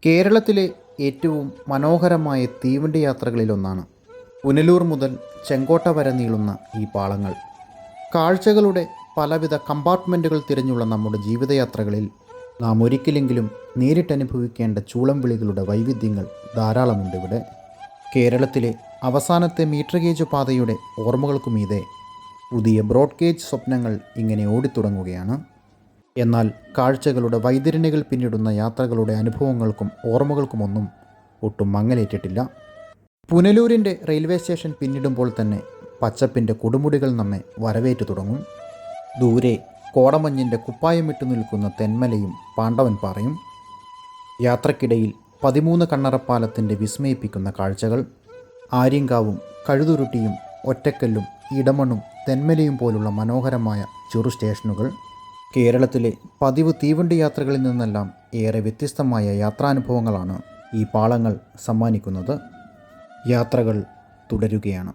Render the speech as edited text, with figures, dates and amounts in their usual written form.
കേരളത്തിലെ ഏറ്റവും മനോഹരമായ തീവണ്ടി യാത്രകളിലൊന്നാണ് പുനലൂർ മുതൽ ചെങ്കോട്ട വരെ നീളുന്ന ഈ പാളങ്ങൾ. കാഴ്ചകളുടെ പലവിധ കമ്പാർട്ട്മെൻറ്റുകൾ തിരഞ്ഞുള്ള നമ്മുടെ ജീവിതയാത്രകളിൽ നാം ഒരിക്കലെങ്കിലും നേരിട്ടനുഭവിക്കേണ്ട ചൂളം വിളികളുടെ വൈവിധ്യങ്ങൾ ധാരാളമുണ്ട് ഇവിടെ. കേരളത്തിലെ അവസാനത്തെ മീറ്റർ ഗേജ് പാതയുടെ ഓർമ്മകൾക്കുമീതെ പുതിയ ബ്രോഡ് ഗേജ് സ്വപ്നങ്ങൾ ഇങ്ങനെ ഓടിത്തുടങ്ങുകയാണ്. എന്നാൽ കാഴ്ചകളുടെ വൈതരണികൾ പിന്നിടുന്ന യാത്രകളുടെ അനുഭവങ്ങൾക്കും ഓർമ്മകൾക്കുമൊന്നും ഒട്ടും മങ്ങലേറ്റിട്ടില്ല. പുനലൂരിൻ്റെ റെയിൽവേ സ്റ്റേഷൻ പിന്നിടുമ്പോൾ തന്നെ പച്ചപ്പിൻ്റെ കൊടുമുടികൾ നമ്മെ വരവേറ്റു തുടങ്ങും. ദൂരെ കോടമഞ്ഞിൻ്റെ കുപ്പായമിട്ടു നിൽക്കുന്ന തെന്മലയും പാണ്ഡവൻ പാറയും. യാത്രക്കിടയിൽ 13 കണ്ണറപ്പാലത്തിൻ്റെ വിസ്മയിപ്പിക്കുന്ന കാഴ്ചകൾ. ആര്യങ്കാവും കഴുതുരുട്ടിയും ഒറ്റക്കല്ലും ഇടമണ്ണും തെന്മലയും പോലുള്ള മനോഹരമായ ചെറു സ്റ്റേഷനുകൾ. കേരളത്തിലെ പതിവ് തീവണ്ടി യാത്രകളിൽ നിന്നെല്ലാം ഏറെ വ്യത്യസ്തമായ യാത്രാനുഭവങ്ങളാണ് ഈ പാളങ്ങൾ സമ്മാനിക്കുന്നത്. യാത്രകൾ തുടരുകയാണ്.